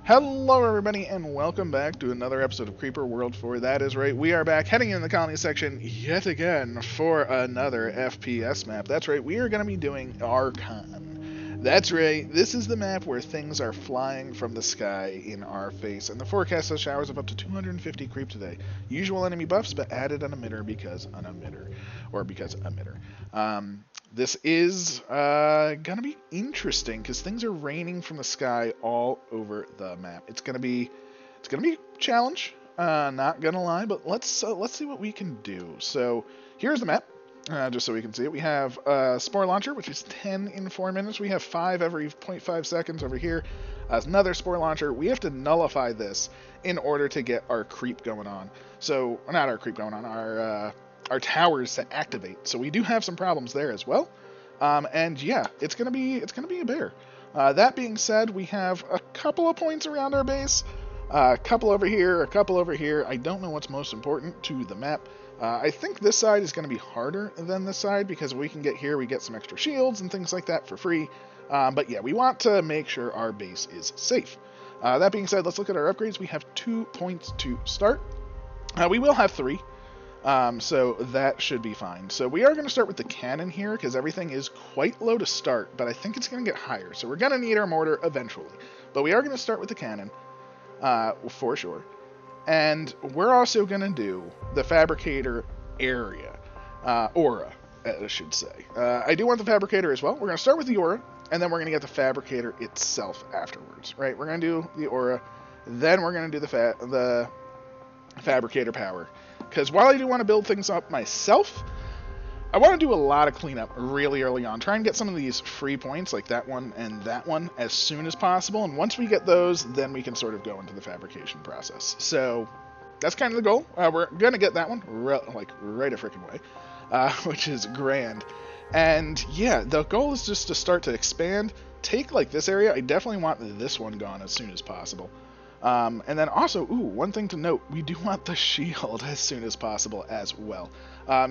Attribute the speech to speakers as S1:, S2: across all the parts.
S1: Hello everybody and welcome back to another episode of Creeper World 4. That is right, we are back heading in the colony section yet again for another FPS map. That's right, we are going to be doing Archon. That's right, this is the map where things are flying from the sky in our face, and the forecast has showers of up to 250 creep today. Usual enemy buffs, but added an emitter because an emitter. Or because emitter. This is gonna be interesting because things are raining from the sky all over the map. It's gonna be a challenge. Not gonna lie, but let's see what we can do. So here's the map, just so we can see it. We have spore launcher, which is 10 in 4 minutes. We have 5 every 0.5 seconds over here. Another spore launcher. We have to nullify this in order to get our creep going on. So not our creep going on. Our towers to activate. So we do have some problems there as well. And yeah, it's gonna be a bear. That being said, we have a couple of points around our base. A couple over here, a couple over here. I don't know what's most important to the map. I think this side is going to be harder than this side because if we can get here, we get some extra shields and things like that for free. But yeah, we want to make sure our base is safe. That being said, let's look at our upgrades. We have 2 points to start. We will have 3. So that should be fine. So we are going to start with the cannon here because everything is quite low to start, but I think it's going to get higher. So we're going to need our mortar eventually. But we are going to start with the cannon, for sure. And we're also going to do the fabricator area, aura, I should say. I do want the fabricator as well. We're going to start with the aura, and then we're going to get the fabricator itself afterwards, right? We're going to do the aura, then we're going to do the fabricator power. Because while I do want to build things up myself, I want to do a lot of cleanup really early on. Try and get some of these free points, like that one and that one, as soon as possible. And once we get those, then we can sort of go into the fabrication process. So that's kind of the goal. We're going to get that one right a freaking way, which is grand. And yeah, the goal is just to start to expand. Take like this area. I definitely want this one gone as soon as possible. And then also, one thing to note, we do want the shield as soon as possible as well.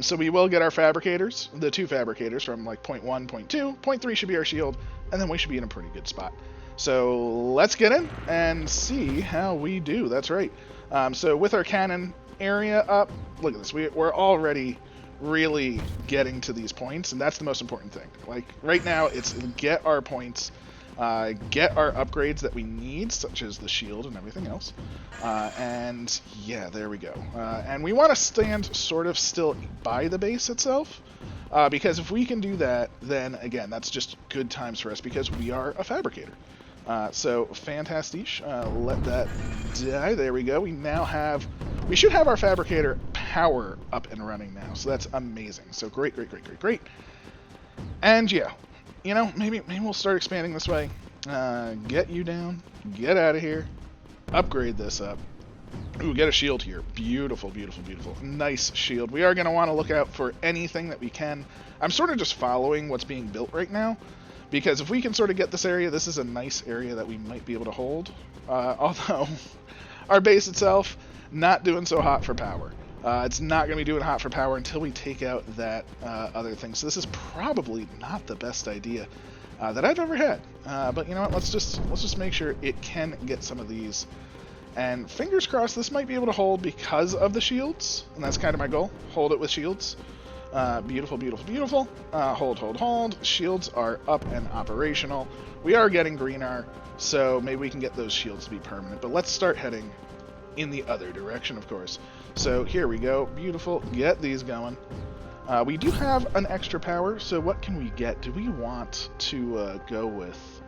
S1: So we will get our fabricators, the 2 fabricators from like point 1, point 2, point 3 should be our shield, and then we should be in a pretty good spot. So let's get in and see how we do. That's right. So with our cannon area up, look at this, we're already really getting to these points, and that's the most important thing. Like right now, it's get our points, get our upgrades that we need, such as the shield and everything else. And yeah, there we go. And we want to stand sort of still by the base itself, because if we can do that, then again, that's just good times for us because we are a fabricator. So fantastic. Let that die. There we go. We should have our fabricator power up and running now. So that's amazing. So great. And yeah. You know, maybe we'll start expanding this way. Get you down. Get out of here. Upgrade this up. Ooh, get a shield here. Beautiful. Nice shield. We are going to want to look out for anything that we can. I'm sort of just following what's being built right now. Because if we can sort of get this area, this is a nice area that we might be able to hold. Although, our base itself, not doing so hot for power. It's not going to be doing hot for power until we take out that other thing. So this is probably not the best idea that I've ever had. But you know what? Let's just make sure it can get some of these. And fingers crossed, this might be able to hold because of the shields. And that's kind of my goal. Hold it with shields. Beautiful. Hold. Shields are up and operational. We are getting greener, so maybe we can get those shields to be permanent. But let's start heading in the other direction, of course. So here we go. Beautiful. Get these going. We do have an extra power, so what can we get? Do we want to go with...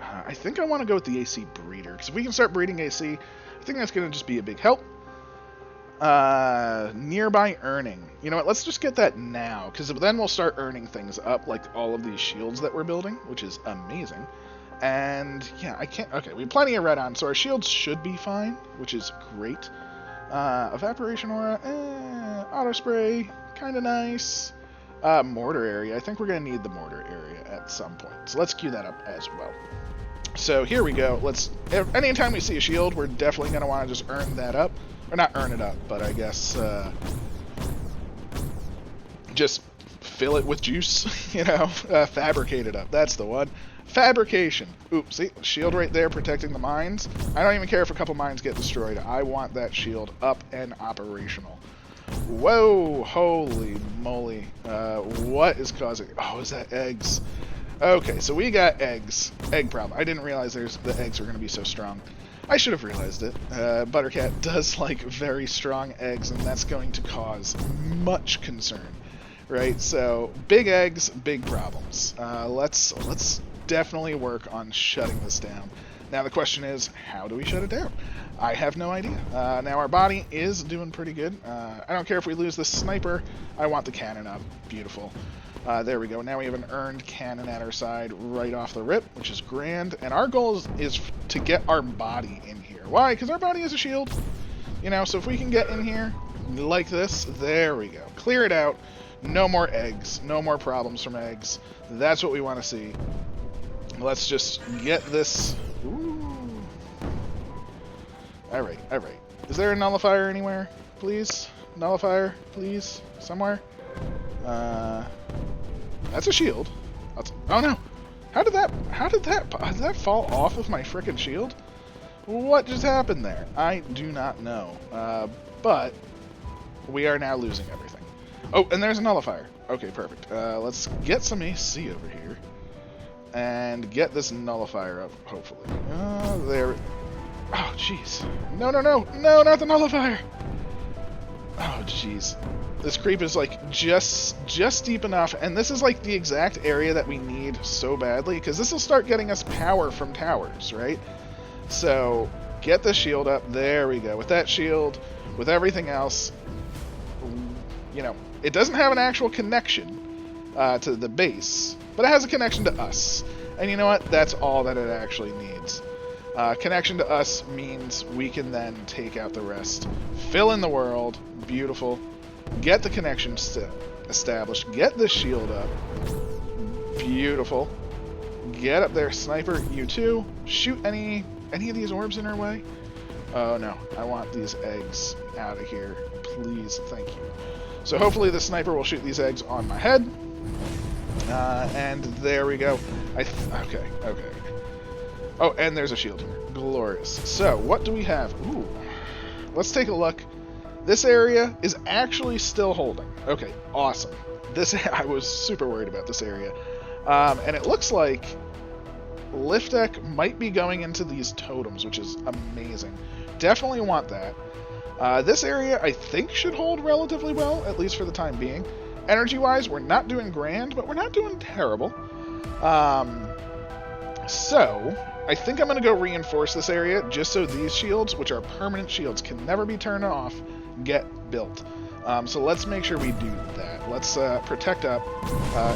S1: I think I want to go with the AC breeder, because if we can start breeding AC, I think that's going to just be a big help. Nearby earning. You know what? Let's just get that now, because then we'll start earning things up, like all of these shields that we're building, which is amazing. And yeah, I can't... Okay, we have plenty of red on, so our shields should be fine, which is great. Evaporation aura, auto spray, kind of nice. Mortar area. I think we're going to need the mortar area at some point. So let's queue that up as well. So here we go. Anytime we see a shield, we're definitely going to want to just earn that up. Or not earn it up, but I guess just fill it with juice, fabricate it up. That's the one. Fabrication. Oops, see? Shield right there protecting the mines. I don't even care if a couple mines get destroyed. I want that shield up and operational. Whoa, holy moly. What is causing... Oh, is that eggs? Okay, so we got eggs. Egg problem. I didn't realize the eggs were going to be so strong. I should have realized it. ButtrCat does like very strong eggs, and that's going to cause much concern. Right, so big eggs, big problems. Let's definitely work on shutting this down. Now the question is, how do we shut it down? I have no idea. Now our body is doing pretty good. I don't care if we lose the sniper. I want the cannon up. Beautiful. There we go. Now we have an earned cannon at our side right off the rip, which is grand. And our goal is to get our body in here. Why? Because our body is a shield. You know, so if we can get in here like this, there we go. Clear it out. No more eggs. No more problems from eggs. That's what we want to see. Let's just get this. Ooh. Alright, alright. Is there a nullifier anywhere? Please? Nullifier, please? Somewhere? That's a shield. Oh no! How did that fall off of my frickin' shield? What just happened there? I do not know. But we are now losing everything. Oh, and there's a nullifier. Okay, perfect. Let's get some AC over here. And get this nullifier up, hopefully. There. Oh, jeez. No, no, no. No, not the nullifier. Oh, jeez. This creep is, like, just deep enough. And this is, like, the exact area that we need so badly. Because this will start getting us power from towers, right? So, get the shield up. There we go. With that shield, with everything else, you know, it doesn't have an actual connection to the base, but it has a connection to us. And you know what? That's all that it actually needs. Connection to us means we can then take out the rest. Fill in the world. Beautiful. Get the connection established. Get the shield up. Beautiful. Get up there, sniper. You too. Shoot any of these orbs in our way. Oh no. I want these eggs out of here. Please. Thank you. So hopefully the sniper will shoot these eggs on my head. And there we go. Okay. Oh, and there's a shield here. Glorious. So, what do we have? Ooh. Let's take a look. This area is actually still holding. Okay, awesome. I was super worried about this area. And it looks like lift deck might be going into these totems, which is amazing. Definitely want that. This area, I think, should hold relatively well, at least for the time being. Energy-wise, we're not doing grand, but we're not doing terrible. So, I think I'm going to go reinforce this area, just so these shields, which are permanent shields, can never be turned off, get built. So let's make sure we do that. Let's protect up.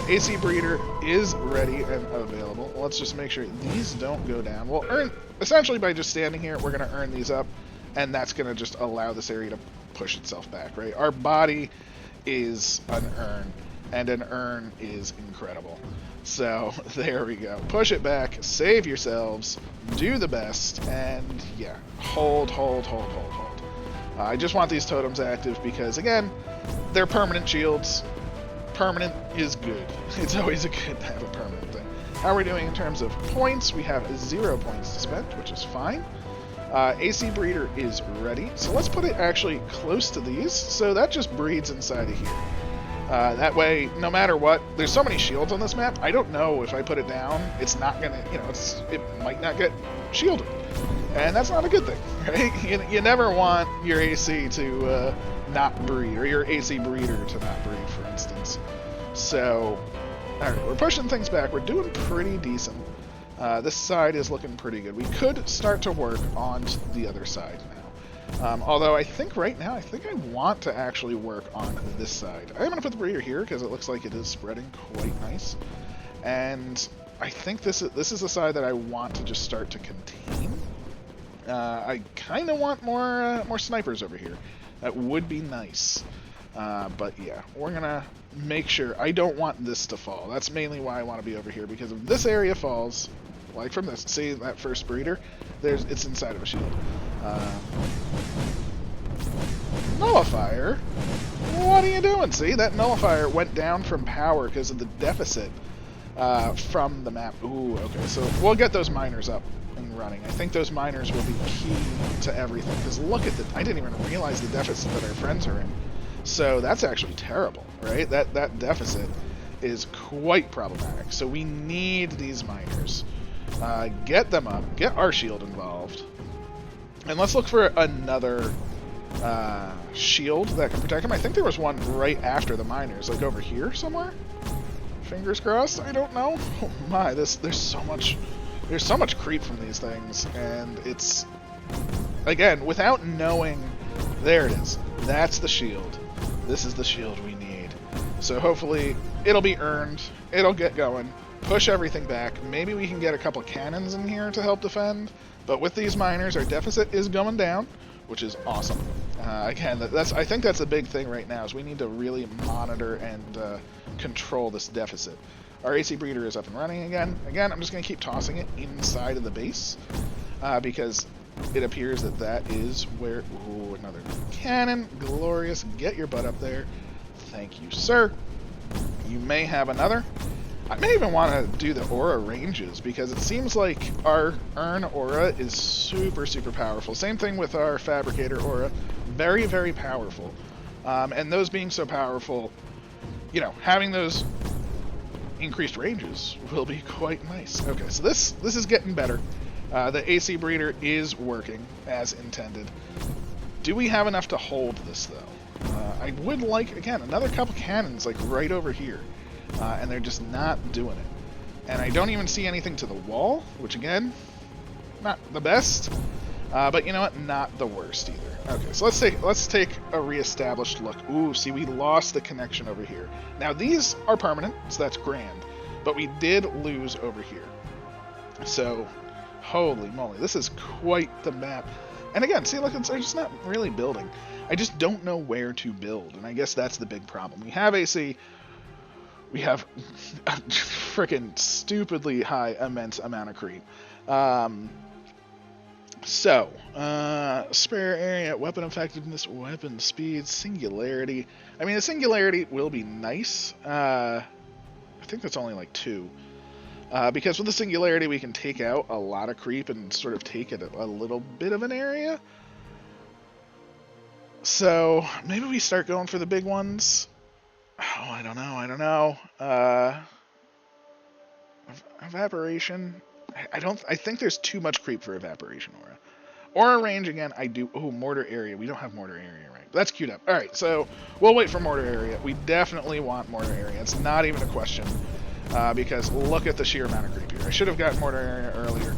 S1: AC Breeder is ready and available. Let's just make sure these don't go down. We'll earn, essentially by just standing here, we're going to earn these up. And that's going to just allow this area to push itself back, right? Our body is an urn, and an urn is incredible. So, there we go. Push it back, save yourselves, do the best, and yeah, hold. I just want these totems active because, again, they're permanent shields. Permanent is good. It's always good to have a permanent thing. How are we doing in terms of points? We have 0 points to spend, which is fine. AC Breeder is ready, so let's put it actually close to these, so that just breeds inside of here. That way, no matter what, there's so many shields on this map, I don't know if I put it down, it's not gonna, you know, it might not get shielded. And that's not a good thing, right? You never want your AC to not breed, or your AC Breeder to not breed, for instance. So, alright, we're pushing things back, we're doing pretty decent. This side is looking pretty good. We could start to work on the other side now. Although I think right now, I want to actually work on this side. I'm going to put the breeder here because it looks like it is spreading quite nice. And I think this is the side that I want to just start to contain. I kind of want more snipers over here. That would be nice. But yeah, we're going to make sure. I don't want this to fall. That's mainly why I want to be over here, because if this area falls, like from this, see that first breeder, it's inside of a shield. Nullifier? What are you doing? See, that nullifier went down from power because of the deficit from the map. Ooh, okay, so we'll get those miners up and running. I think those miners will be key to everything, because look at I didn't even realize the deficit that our friends are in. So that's actually terrible, right? That deficit is quite problematic. So we need these miners. Get them up, get our shield involved, and let's look for another shield that can protect them. I think there was one right after the miners, like over here somewhere. Fingers crossed. I don't know. Oh my, there's so much creep from these things, and it's, again, without knowing. There it is. That's the shield. This is the shield we need. So hopefully it'll be earned. It'll get going. Push everything back. Maybe we can get a couple cannons in here to help defend. But with these miners, our deficit is going down, which is awesome. Again, I think that's a big thing right now, is we need to really monitor and control this deficit. Our AC breeder is up and running again. Again, I'm just going to keep tossing it inside of the base because it appears that is where... Ooh, another cannon. Glorious. Get your butt up there. Thank you, sir. You may have another. I may even want to do the aura ranges, because it seems like our Earn aura is super, super powerful. Same thing with our Fabricator aura. Very, very powerful. And those being so powerful, you know, having those increased ranges will be quite nice. Okay, so this is getting better. The AC breeder is working as intended. Do we have enough to hold this, though? I would like, again, another couple cannons, like right over here. And they're just not doing it. And I don't even see anything to the wall, which, again, not the best. But you know what? Not the worst either. Okay, so let's take a reestablished look. Ooh, see, we lost the connection over here. Now, these are permanent, so that's grand. But we did lose over here. So, holy moly, this is quite the map. And again, see, look, they're just not really building. I just don't know where to build, and I guess that's the big problem. We have AC. We have a freaking stupidly high, immense amount of creep. Spare area, weapon effectiveness, weapon speed, singularity. I mean, the singularity will be nice. I think that's only like 2. Because with the singularity, we can take out a lot of creep and sort of take it a little bit of an area. So maybe we start going for the big ones. Oh, I don't know. Evaporation. I think there's too much creep for evaporation aura. Aura range again. I do. Oh, mortar area. We don't have mortar area, right? That's queued up. All right, so we'll wait for mortar area. We definitely want mortar area. It's not even a question. Because look at the sheer amount of creep here. I should have gotten mortar area earlier.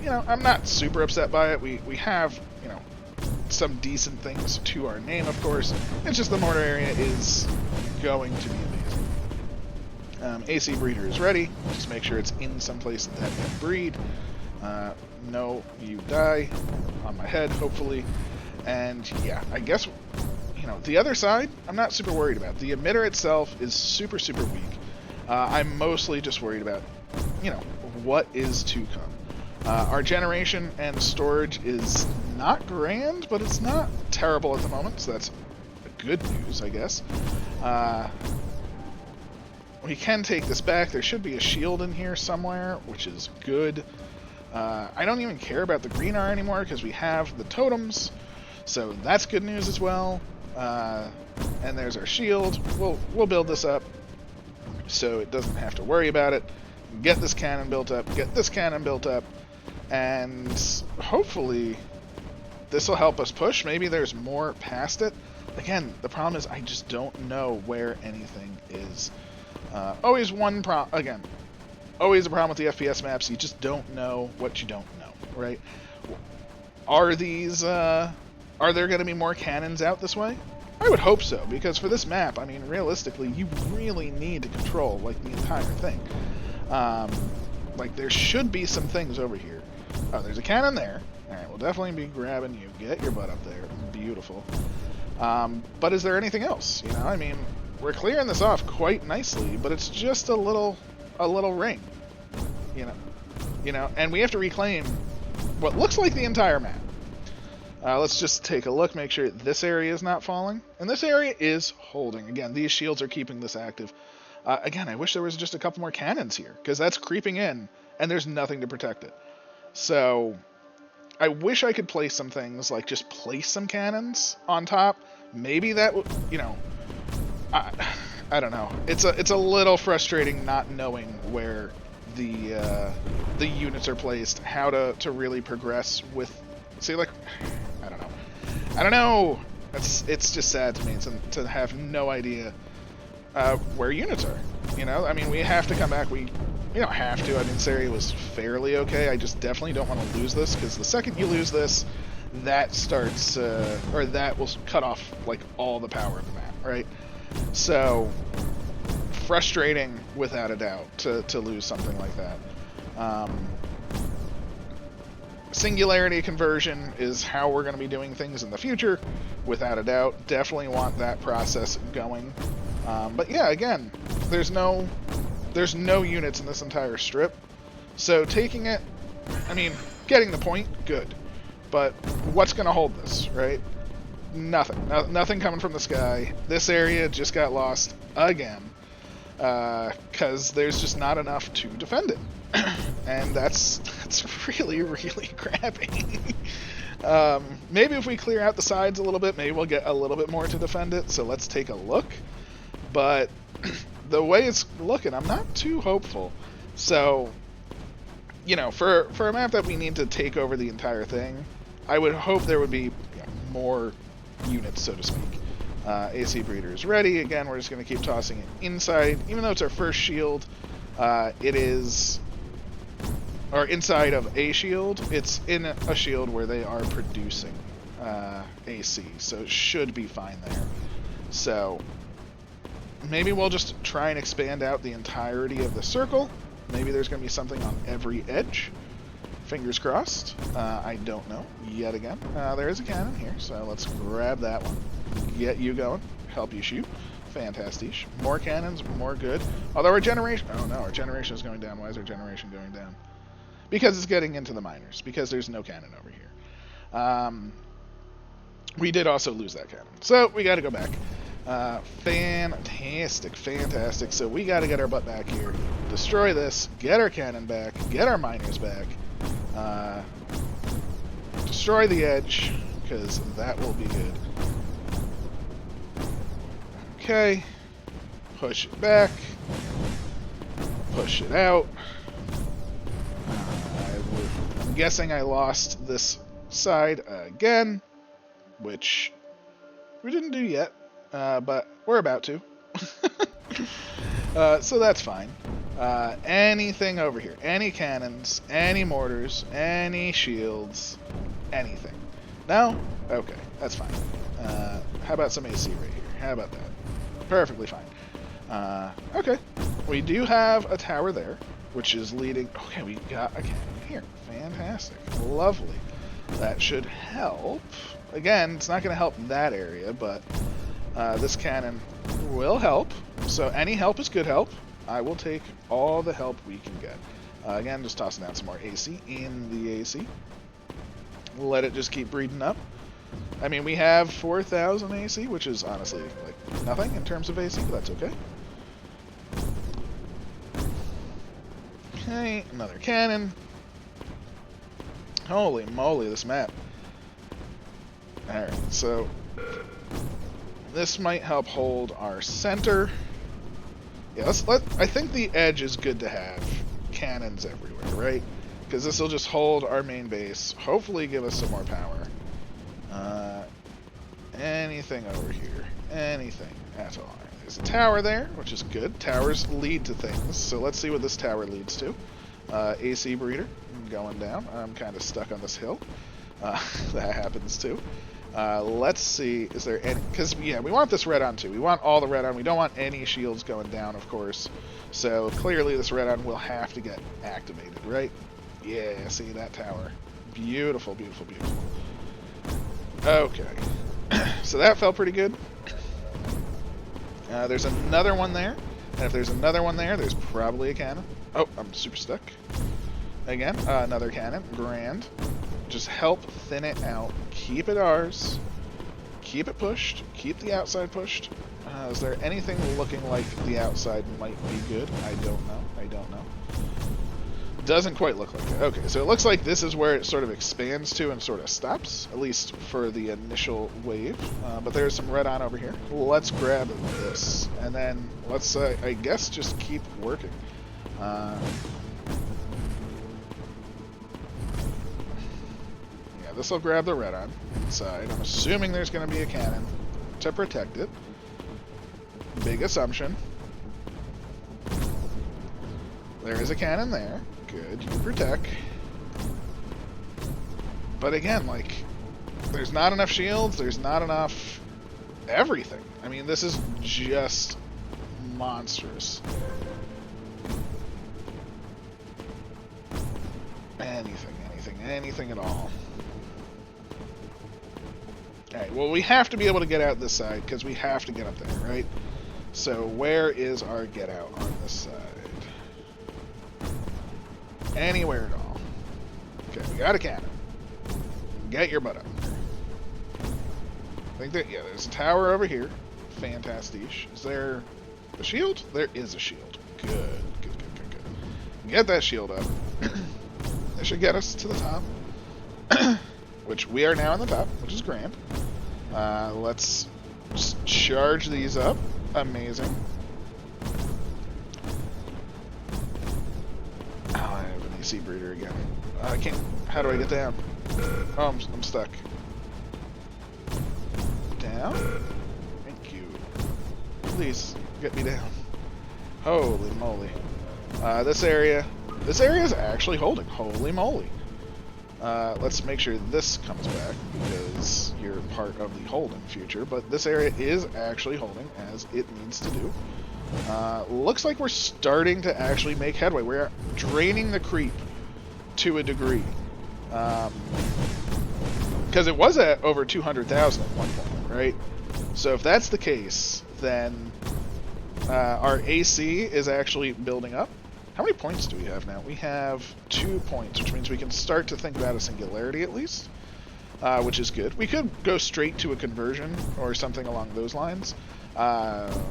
S1: You know, I'm not super upset by it. We have, you know, some decent things to our name, of course. It's just the mortar area is going to be amazing. AC breeder is ready. Just make sure it's in some place that can breed. No, you die on my head, hopefully. And yeah, I guess, you know, the other side, I'm not super worried about. The emitter itself is super, super weak. I'm mostly just worried about, you know, what is to come. Our generation and storage is not grand, but it's not terrible at the moment, so that's good news, I guess. We can take this back. There should be a shield in here somewhere, which is good. I don't even care about the green R anymore because we have the totems, so that's good news as well. And there's our shield. We'll build this up so it doesn't have to worry about it. Get this cannon built up, get this cannon built up, and hopefully this will help us push. Maybe there's more past it. Again, the problem is I just don't know where anything is. Always a problem with the FPS maps. You just don't know what you don't know, right? Are there going to be more cannons out this way? I would hope so, because for this map, I mean, realistically, you really need to control, like, the entire thing. Like, there should be some things over here. Oh, there's a cannon there. Alright, we'll definitely be grabbing you. Get your butt up there. Beautiful. But is there anything else? You know, I mean, we're clearing this off quite nicely, but it's just a little ring. You know, and we have to reclaim what looks like the entire map. Let's just take a look, make sure this area is not falling. And this area is holding. Again, these shields are keeping this active. Again, I wish there was just a couple more cannons here, because that's creeping in, and there's nothing to protect it. So I wish I could place some things, like just place some cannons on top. Maybe that would, you know, I don't know. It's a little frustrating not knowing where the units are placed, how to really progress with. See, like, I don't know. It's just sad to me to have no idea where units are. You know, I mean, we have to come back. We don't have to. I mean, this area was fairly okay. I just definitely don't want to lose this, because the second you lose this, that starts, or that will cut off, like, all the power of the map, right? So, frustrating without a doubt to lose something like that. Singularity conversion is how we're going to be doing things in the future, without a doubt. Definitely want that process going. But yeah, again, there's no units in this entire strip, so taking it, I mean, getting the point, good. But what's going to hold this, right? Nothing. Nothing coming from the sky. This area just got lost again, because there's just not enough to defend it. And that's really, really crappy. Maybe if we clear out the sides a little bit, maybe we'll get a little bit more to defend it, so let's take a look. But the way it's looking, I'm not too hopeful. So, you know, for a map that we need to take over the entire thing, I would hope there would be more units, so to speak. AC Breeder is ready. Again, we're just going to keep tossing it inside. Even though it's our first shield, it is... or inside of a shield, it's in a shield where they are producing AC, so it should be fine there. So maybe we'll just try and expand out the entirety of the circle. Maybe there's going to be something on every edge. Fingers crossed. I don't know. Yet again. There is a cannon here, so let's grab that one. Get you going. Help you shoot. Fantastic. More cannons, more good. Although our generation... oh no, our generation is going down. Why is our generation going down? Because it's getting into the miners. Because there's no cannon over here. We did also lose that cannon. So we got to go back. Fantastic, fantastic. So we got to get our butt back here. Destroy this. Get our cannon back. Get our miners back. Destroy the edge, because that will be good. Okay. Push it back. Push it out. I'm guessing I lost this side again, which we didn't do yet, but we're about to. So that's fine. Anything over here, any cannons, any mortars, any shields, anything. No? Okay, that's fine. How about some AC right here? How about that? Perfectly fine. Okay, we do have a tower there, which is leading... okay, we got a cannon here. Fantastic. Lovely. That should help. Again, it's not going to help that area, but this cannon will help. So any help is good help. I will take all the help we can get. Again, just tossing down some more AC in the AC. Let it just keep breeding up. I mean, we have 4,000 AC, which is honestly like nothing in terms of AC, but that's okay. Okay, another cannon. Holy moly, this map. Alright, so this might help hold our center. Yeah, I think the edge is good to have cannons everywhere, right? Because this will just hold our main base, hopefully give us some more power. Anything over here? Anything at all? Right, there's a tower there, which is good. Towers lead to things, so let's see what this tower leads to. AC Breeder going down. I'm kind of stuck on this hill. That happens too. Let's see, is there any... because, yeah, we want this red on too. We want all the red on. We don't want any shields going down, of course. So, clearly this red on will have to get activated, right? Yeah, see that tower. Beautiful, beautiful, beautiful. Okay. So that felt pretty good. There's another one there. And if there's another one there, there's probably a cannon. Oh, I'm super stuck. Again, another cannon. Grand. Just help thin it out. Keep it ours. Keep it pushed. Keep the outside pushed. Is there anything looking like the outside might be good? I don't know. I don't know. Doesn't quite look like it. Okay, so it looks like this is where it sort of expands to and sort of stops, at least for the initial wave. But there's some red on over here. Let's grab this, and then let's, I guess, just keep working. Yeah, this will grab the red on inside. I'm assuming there's going to be a cannon to protect it. Big assumption. There is a cannon there. Good, you protect. But again, like, there's not enough shields, there's not enough everything. I mean, this is just monstrous. Anything at all. Alright, well, we have to be able to get out this side, because we have to get up there, right? So, where is our get out on this side? Anywhere at all. Okay, we got a cannon. Get your butt up. I think that, yeah, there's a tower over here. Fantastic. Is there a shield? There is a shield. Good. Get that shield up. That should get us to the top. Which we are now on the top, which is grand. Let's just charge these up. Amazing. Oh, I have an AC breeder again. I can't. How do I get down? Oh, I'm stuck. Down? Thank you. Please, get me down. Holy moly. This area is actually holding. Holy moly. Let's make sure this comes back, because you're part of the holding future, but this area is actually holding, as it needs to do. Looks like we're starting to actually make headway. We're draining the creep to a degree. Because it was at over 200,000 at one point, right? So if that's the case, then our AC is actually building up. How many points do we have now? We have 2 points, which means we can start to think about a singularity at least, which is good. We could go straight to a conversion or something along those lines,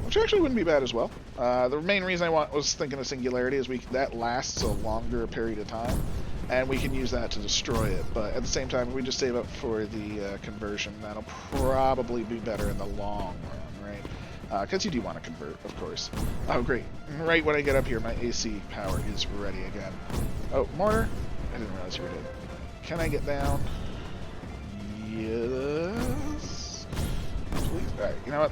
S1: which actually wouldn't be bad as well. The main reason I was thinking of singularity is that lasts a longer period of time, and we can use that to destroy it. But at the same time, if we just save up for the conversion, that'll probably be better in the long run, right? Because you do want to convert, of course. Oh, great. Right when I get up here, my AC power is ready again. Oh, mortar? I didn't realize you were dead. Can I get down? Yes. Please. Alright, you know what?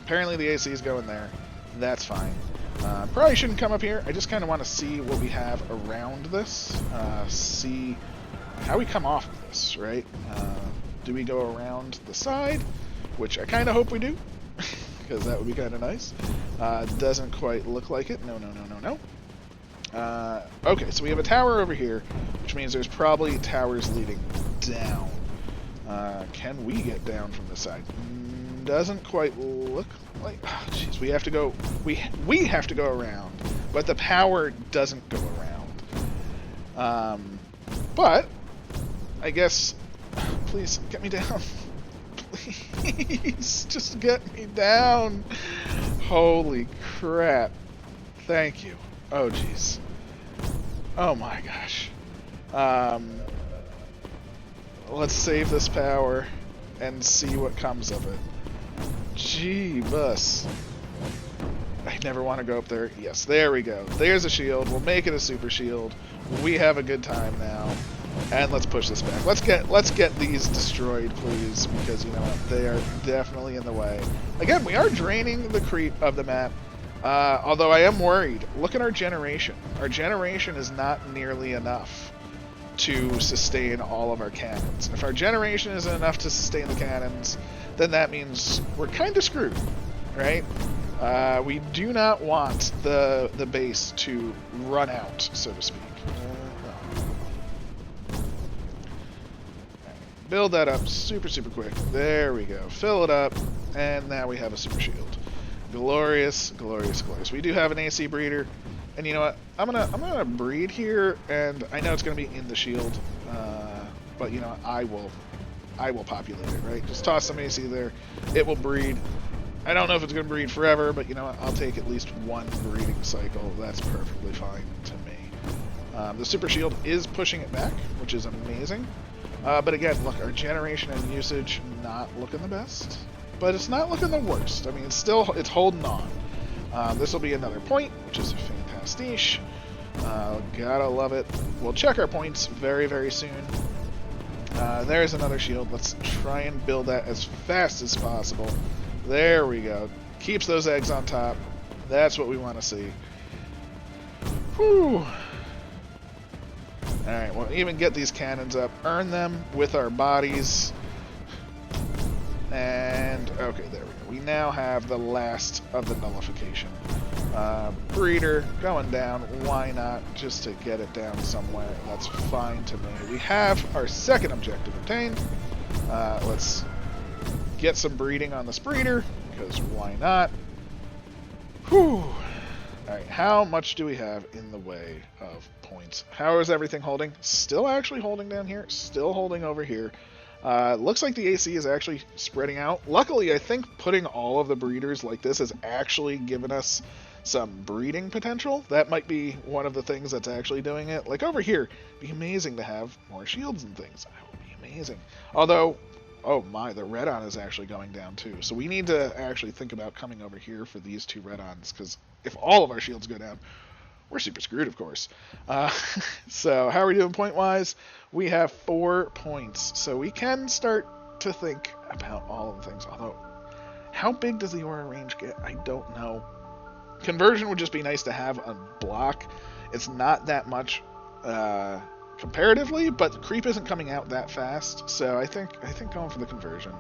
S1: Apparently the AC is going there. That's fine. Probably shouldn't come up here. I just kind of want to see what we have around this. See how we come off of this, right? Do we go around the side? Which I kind of hope we do. Because that would be kind of nice. Doesn't quite look like it. No. Okay, so we have a tower over here, which means there's probably towers leading down. Can we get down from this side? Doesn't quite look like. Oh, jeez, we have to go. We have to go around, but the power doesn't go around. But I guess. Please get me down. Please, just get me down. Holy crap. Thank you. Oh, jeez. Oh my gosh. Let's save this power and see what comes of it. Gee-bus. I never want to go up there. Yes, there we go. There's a shield. We'll make it a super shield. We have a good time now. And let's push this back. Let's get these destroyed, please, because you know what? They are definitely in the way. Again, we are draining the creep of the map. Although I am worried. Look at our generation. Our generation is not nearly enough to sustain all of our cannons. If our generation isn't enough to sustain the cannons, then that means we're kind of screwed, right? We do not want the base to run out, so to speak. Build that up super quick. There we go. Fill it up, and now we have a super shield. Glorious. We do have an AC breeder, and you know what? I'm gonna breed here, and I know it's gonna be in the shield, but you know I will populate it, right? Just toss some AC there. It will breed. I don't know if it's going to breed forever, but you know what? I'll take at least one breeding cycle. That's perfectly fine to me. The super shield is pushing it back, which is amazing. But again, look, our generation and usage not looking the best, but it's not looking the worst. I mean, it's holding on. This will be another point, which is fantastic. Gotta love it. We'll check our points very, very soon. There's another shield. Let's try and build that as fast as possible. There we go. Keeps those eggs on top. That's what we want to see. Whew. Alright, we'll even get these cannons up. Earn them with our bodies. And, okay, there we go. We now have the last of the nullification. Breeder going down. Why not? Just to get it down somewhere. That's fine to me. We have our second objective obtained. Let's get some breeding on this breeder, because why not? Whew. Alright, how much do we have in the way of points? How is everything holding? Still actually holding down here. Still holding over here. Looks like the AC is actually spreading out. Luckily, I think putting all of the breeders like this has actually given us some breeding potential. That might be one of the things that's actually doing it. Like over here, it'd be amazing to have more shields and things. That would be amazing. Although, oh my, the red-on is actually going down too. So we need to actually think about coming over here for these two red-ons, because if all of our shields go down, we're super screwed, of course. So how are we doing point-wise? We have 4 points. So we can start to think about all of the things. Although, how big does the aura range get? I don't know. Conversion would just be nice to have on block. It's not that much comparatively, but creep isn't coming out that fast. So I think going for the conversion.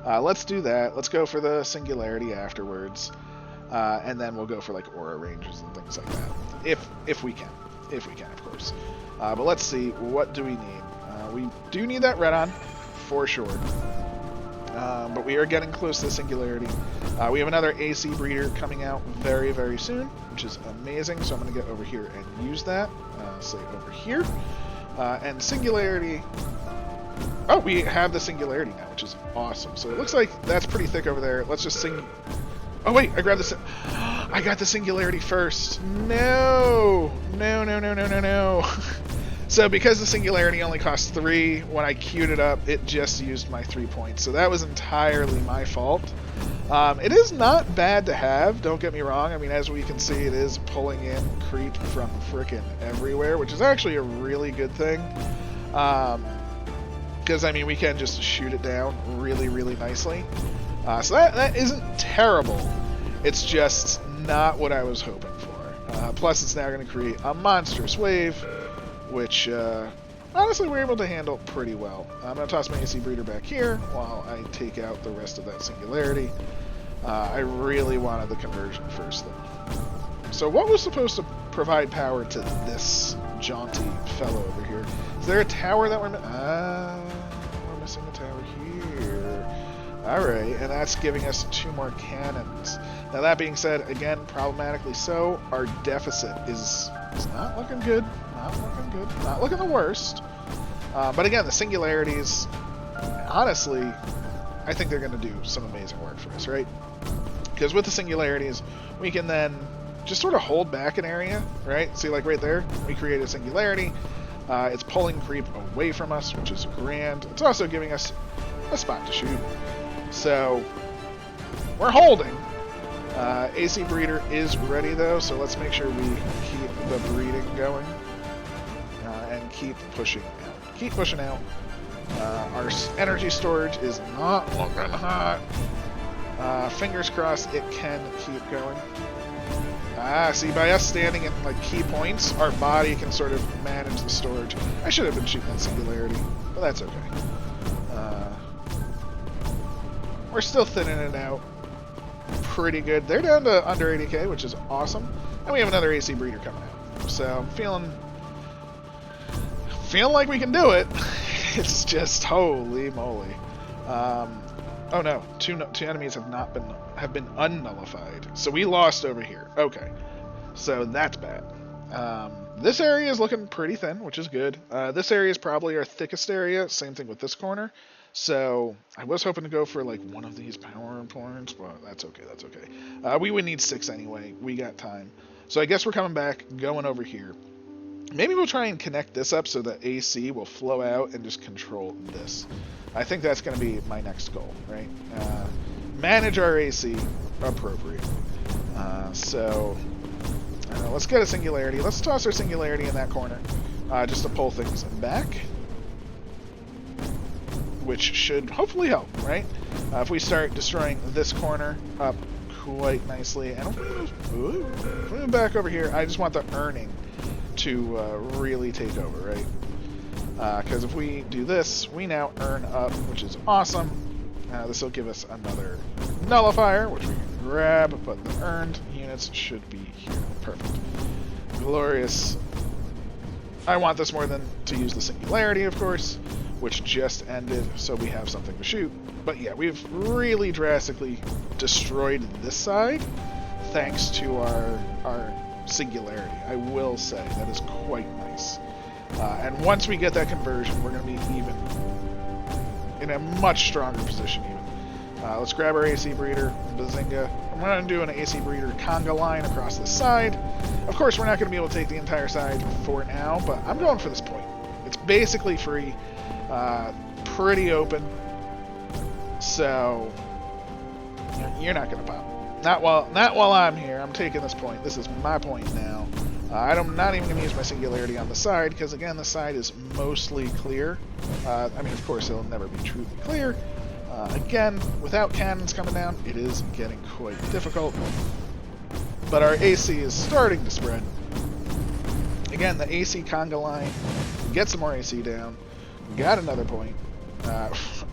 S1: Let's do that. Let's go for the singularity afterwards. And then we'll go for like aura ranges and things like that. If we can, of course. But let's see, what do we need? We do need that red on, for sure. But we are getting close to the singularity. We have another AC breeder coming out very, very soon, which is amazing. So I'm going to get over here and use that. Say over here. And singularity. Oh, we have the singularity now, which is awesome. So it looks like that's pretty thick over there. Let's just sing. Oh wait, I grabbed the. I got the singularity first. No. So because the singularity only costs 3, when I queued it up, it just used my 3 points. So that was entirely my fault. It is not bad to have, don't get me wrong. I mean, as we can see, it is pulling in creep from frickin' everywhere, which is actually a really good thing. Because, I mean, we can just shoot it down really, really nicely. So that isn't terrible. It's just not what I was hoping for. Plus, it's now going to create a monstrous wave, which, honestly, we're able to handle pretty well. I'm going to toss my AC breeder back here while I take out the rest of that singularity. I really wanted the conversion first, though. So what was supposed to provide power to this jaunty fellow over here? Is there a tower that we're missing a tower here. Alright, and that's giving us 2 more cannons. Now that being said, again, problematically so, our deficit is not looking good. Not looking the worst. But again, the singularities, honestly, I think they're going to do some amazing work for us, right? Because with the singularities, we can then just sort of hold back an area, right? See, like right there, we create a singularity. It's pulling creep away from us, which is grand. It's also giving us a spot to shoot. So, we're holding. AC breeder is ready, though, so let's make sure we keep the breeding going. And keep pushing out. Keep pushing out. Our energy storage is not looking hot. Fingers crossed it can keep going. See, by us standing in like key points, our body can sort of manage the storage. I should have been shooting that singularity, but that's okay. We're still thinning it out pretty good. They're down to under 80k, which is awesome. And we have another AC breeder coming out. So I'm feeling like we can do it. It's just holy moly. Oh no, two enemies have been unnullified. So we lost over here. Okay, so that's bad. This area is looking pretty thin, which is good. This area is probably our thickest area. Same thing with this corner. So I was hoping to go for like one of these power points, but that's okay. That's okay. We would need 6 anyway. We got time. So I guess we're coming back, going over here. Maybe we'll try and connect this up so that AC will flow out and just control this. I think that's going to be my next goal, right? Manage our AC appropriately. So let's get a singularity. Let's toss our singularity in that corner just to pull things back, which should hopefully help, right? If we start destroying this corner up quite nicely, and if we move back over here, I just want the earning to really take over, right? Because if we do this, we now earn up, which is awesome. This will give us another nullifier, which we can grab, but the earned units should be here. Perfect. Glorious. I want this more than to use the singularity, of course, which just ended, so we have something to shoot. But yeah, we've really drastically destroyed this side thanks to our singularity. I will say that is quite nice. And once we get that conversion, we're going to be even in a much stronger position even. Let's grab our AC breeder, Bazinga. I'm going to do an AC breeder conga line across the side. Of course, we're not going to be able to take the entire side for now, but I'm going for this point. It's basically free, pretty open, so you're not going to pop. Not while I'm here. I'm taking this point. This is my point now. I'm not even going to use my singularity on the side, because again, the side is mostly clear. I mean, of course, it'll never be truly clear. Again, without cannons coming down, it is getting quite difficult. But our AC is starting to spread. Again, the AC conga line, get some more AC down, got another point.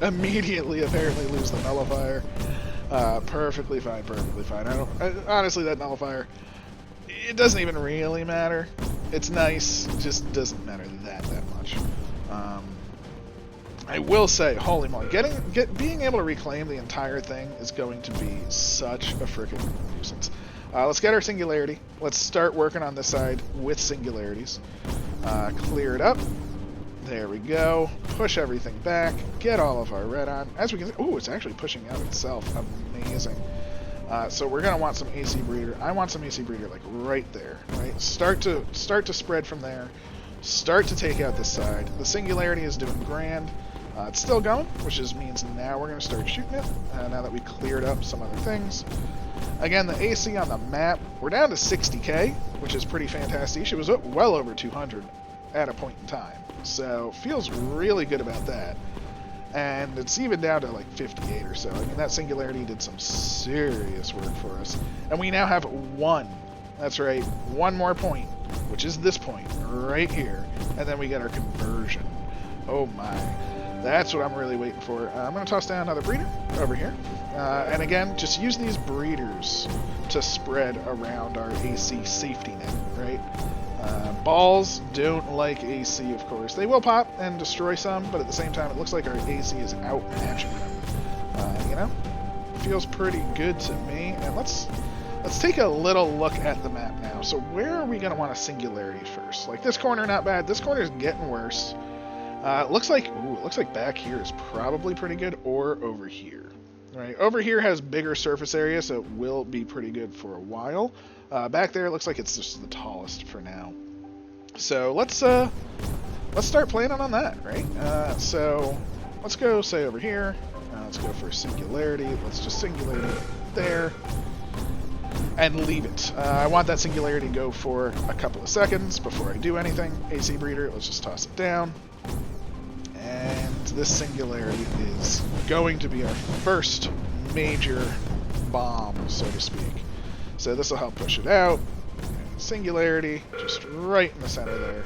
S1: Immediately, apparently, lose the nullifier. Perfectly fine, perfectly fine. Honestly, that nullifier, it doesn't even really matter. It's nice, it just doesn't matter that much. I will say, holy moly, being able to reclaim the entire thing is going to be such a freaking nuisance. Let's get our singularity. Let's start working on this side with singularities. Clear it up. There we go. Push everything back. Get all of our red on. As we can see, oh, it's actually pushing out itself. Amazing. So we're gonna want some AC breeder. I want some AC breeder like right there. Right. Start to spread from there. Start to take out this side. The singularity is doing grand. It's still going, which means now we're going to start shooting it, now that we cleared up some other things. Again, the AC on the map, we're down to 60k, which is pretty fantastic. It was well over 200 at a point in time, so feels really good about that. And it's even down to like 58 or so. I mean, that singularity did some serious work for us. And we now have that's right, one more point, which is this point right here. And then we get our conversion. Oh my. That's what I'm really waiting for. I'm going to toss down another breeder over here. And again, just use these breeders to spread around our AC safety net, right? Balls don't like AC, of course. They will pop and destroy some, but at the same time, it looks like our AC is outmatching them. You know? Feels pretty good to me. And let's take a little look at the map now. So where are we going to want a singularity first? Like this corner, not bad. This corner is getting worse. It looks like back here is probably pretty good, or over here. Right, over here has bigger surface area, so it will be pretty good for a while. Back there, it looks like it's just the tallest for now. So let's start planning on that, right? So let's go, say, over here. Let's go for singularity. Let's just singularity there and leave it. I want that singularity to go for a couple of seconds before I do anything. AC breeder, let's just toss it down. And this singularity is going to be our first major bomb, so to speak. So this will help push it out. Singularity, just right in the center there.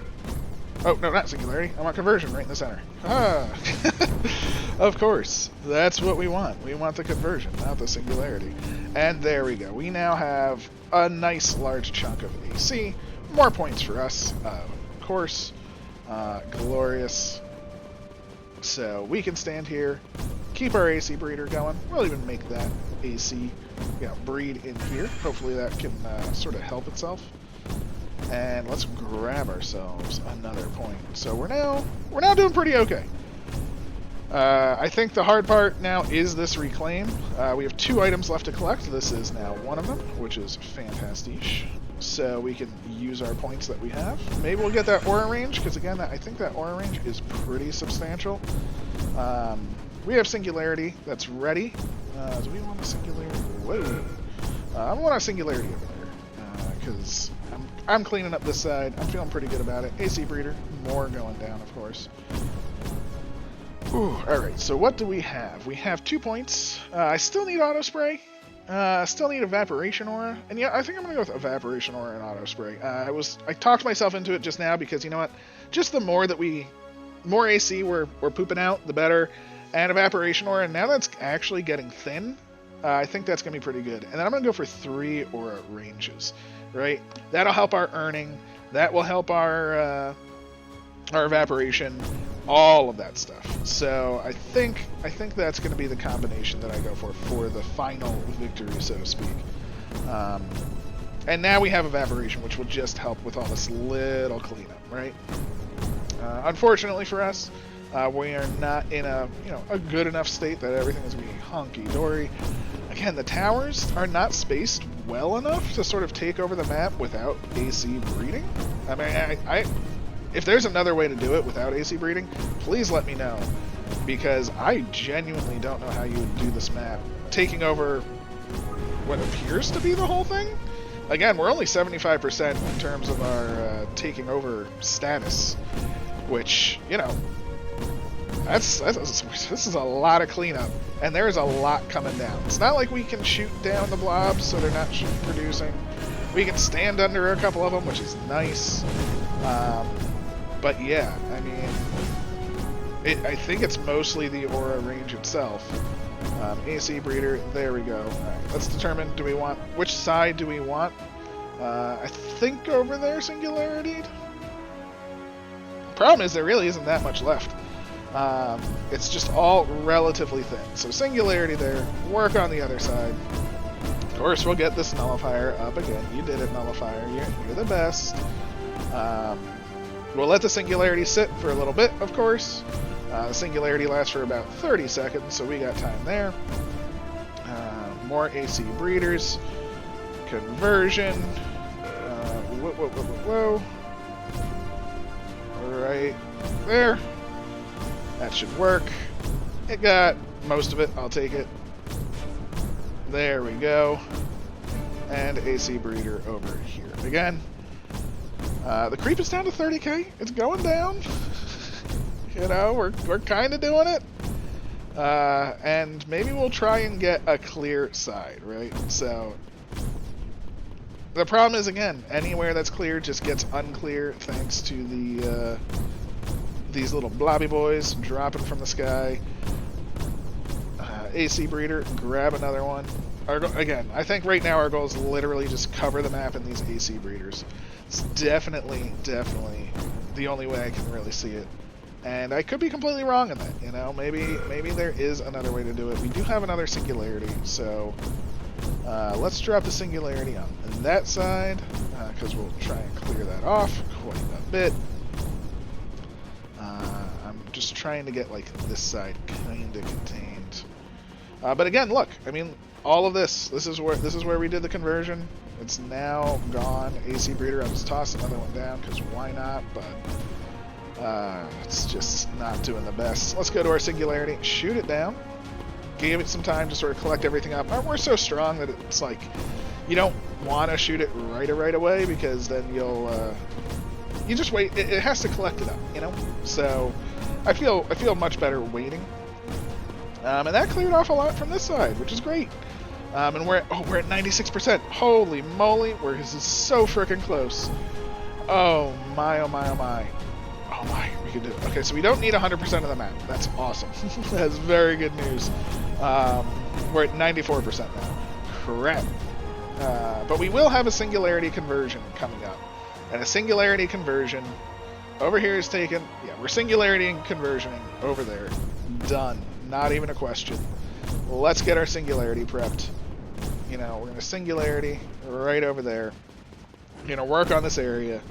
S1: Oh, no, not singularity. I want conversion right in the center. Ah! Of course. That's what we want. We want the conversion, not the singularity. And there we go. We now have a nice large chunk of AC. More points for us, of course. Glorious. So we can stand here, keep our AC breeder going. We'll even make that AC breed in here. Hopefully that can sort of help itself. And let's grab ourselves another point. So we're now doing pretty okay. I think the hard part now is this reclaim. We have 2 items left to collect. This is now one of them, which is fantastic. So we can use our points that we have. Maybe we'll get that aura range, because again, I think that aura range is pretty substantial. We have singularity that's ready. Do we want a singularity? Whoa. I want a singularity over there, because I'm cleaning up this side. I'm feeling pretty good about it. AC breeder, more going down, of course. Ooh, alright, so what do we have? We have 2 points. I still need auto spray. Still need evaporation aura. And yeah, I think I'm gonna go with evaporation aura and auto spray. I talked myself into it just now because you know what? Just the more AC we're pooping out, the better. And evaporation aura, and now that's actually getting thin. I think that's gonna be pretty good. And then I'm gonna go for 3 aura ranges, right? That'll help our earning. That will help our evaporation, all of that stuff. So I think that's going to be the combination that I go for the final victory, so to speak. And now we have evaporation, which will just help with all this little cleanup, right? Unfortunately for us, we are not in a good enough state that everything is being hunky-dory. Again, the towers are not spaced well enough to sort of take over the map without AC breeding. I mean, if there's another way to do it without AC breeding, please let me know, because I genuinely don't know how you would do this map. Taking over what appears to be the whole thing? Again, we're only 75% in terms of our taking over status, which, you know, this is a lot of cleanup, and there's a lot coming down. It's not like we can shoot down the blobs so they're not producing. We can stand under a couple of them, which is nice. But yeah, I mean, I think it's mostly the aura range itself. AC breeder, there we go. Right, let's determine, which side do we want? I think over there, singularity. Problem is, there really isn't that much left. It's just all relatively thin. So singularity there, work on the other side. Of course, we'll get this nullifier up again. You did it, nullifier. You're the best. We'll let the singularity sit for a little bit, of course. The singularity lasts for about 30 seconds, so we got time there. More AC breeders. Conversion. Whoa. Right there. That should work. It got most of it. I'll take it. There we go. And AC breeder over here. Again, the creep is down to 30k. It's going down. You know, we're kind of doing it. And maybe we'll try and get a clear side, right? So the problem is, again, anywhere that's clear just gets unclear thanks to the these little blobby boys dropping from the sky. AC breeder, grab another one. Again, I think right now our goal is literally just cover the map in these AC breeders. It's definitely the only way I can really see it. And I could be completely wrong in that, you know? Maybe there is another way to do it. We do have another singularity, so let's drop the singularity on that side, because we'll try and clear that off quite a bit. I'm just trying to get, like, this side kind of contained. But again, look, I mean, all of this is where we did the conversion. It's now gone. AC breeder, I'll just toss another one down, because why not? But it's just not doing the best. Let's go to our singularity, shoot it down, give it some time to sort of collect everything up. We're so strong that it's like, you don't want to shoot it right away, because then you just wait. It has to collect it up, you know? So I feel much better waiting. And that cleared off a lot from this side, which is great. And we're at 96%. Holy moly, this is so freaking close. Oh my, oh my, oh my. Oh my, we can do it. Okay, so we don't need 100% of the map. That's awesome. That's very good news. We're at 94% now. Crap. But we will have a singularity conversion coming up. And a singularity conversion over here is taken. Yeah, we're singularity and conversioning over there. Done. Not even a question. Let's get our singularity prepped. You know, we're going to singularity right over there. work on this area.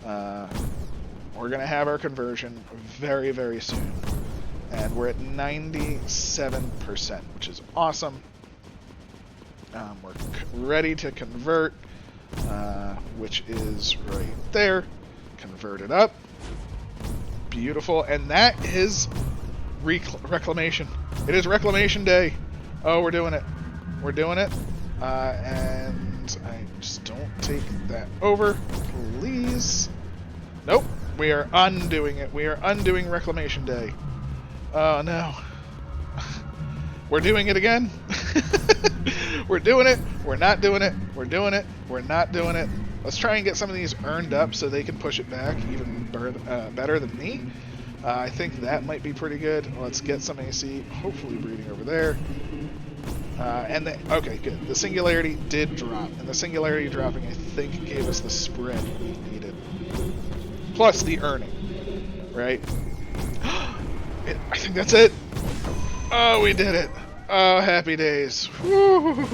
S1: We're gonna have our conversion very, very soon, and we're at 97%, which is awesome. We're ready to convert, which is right there. Convert it up. Beautiful, and that is reclamation. It is reclamation day. Oh, we're doing it. We're doing it. And I just don't take that over, please. Nope. We are undoing it. We are undoing reclamation day. Oh, no. We're doing it again. We're doing it. We're not doing it. We're doing it. We're not doing it. Let's try and get some of these earned up so they can push it back even better than me. I think that might be pretty good. Let's get some AC, hopefully breeding over there. Okay, good. The singularity did drop, and the singularity dropping, I think, gave us the spread we needed. Plus the earning, right? I think that's it. Oh, we did it. Oh, happy days. Woo.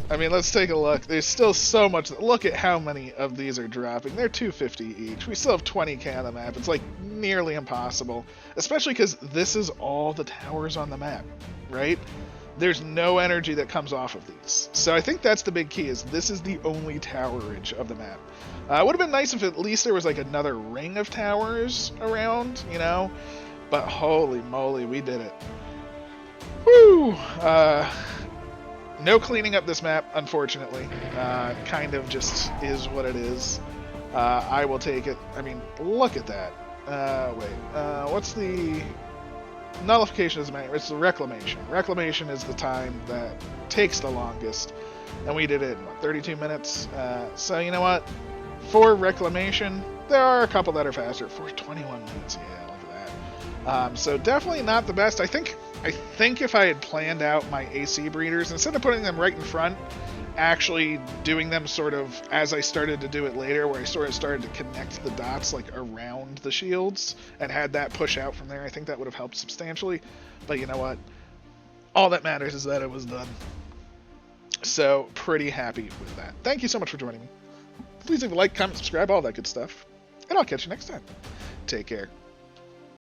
S1: I mean, let's take a look. There's still so much. Look at how many of these are dropping. They're 250 each. We still have 20k on the map. It's like nearly impossible, especially because this is all the towers on the map, right? There's no energy that comes off of these. So I think that's the big key, is this is the only towerage of the map. It would have been nice if at least there was like another ring of towers around, but holy moly, we did it. Woo! No cleaning up this map, unfortunately. Kind of just is what it is. I will take it. I mean, look at that. What's the... Nullification is it's the reclamation. Reclamation is the time that takes the longest. And we did it in, 32 minutes? So you know what? For reclamation, there are a couple that are faster. For 21 minutes, yeah, look at that. So definitely not the best. I think if I had planned out my AC breeders, instead of putting them right in front, actually doing them sort of as I started to do it later, where I sort of started to connect the dots like around the shields and had that push out from there, I think that would have helped substantially. But you know what? All that matters is that it was done. So pretty happy with that. Thank you so much for joining me. Please leave a like, comment, subscribe, all that good stuff. And I'll catch you next time. Take care.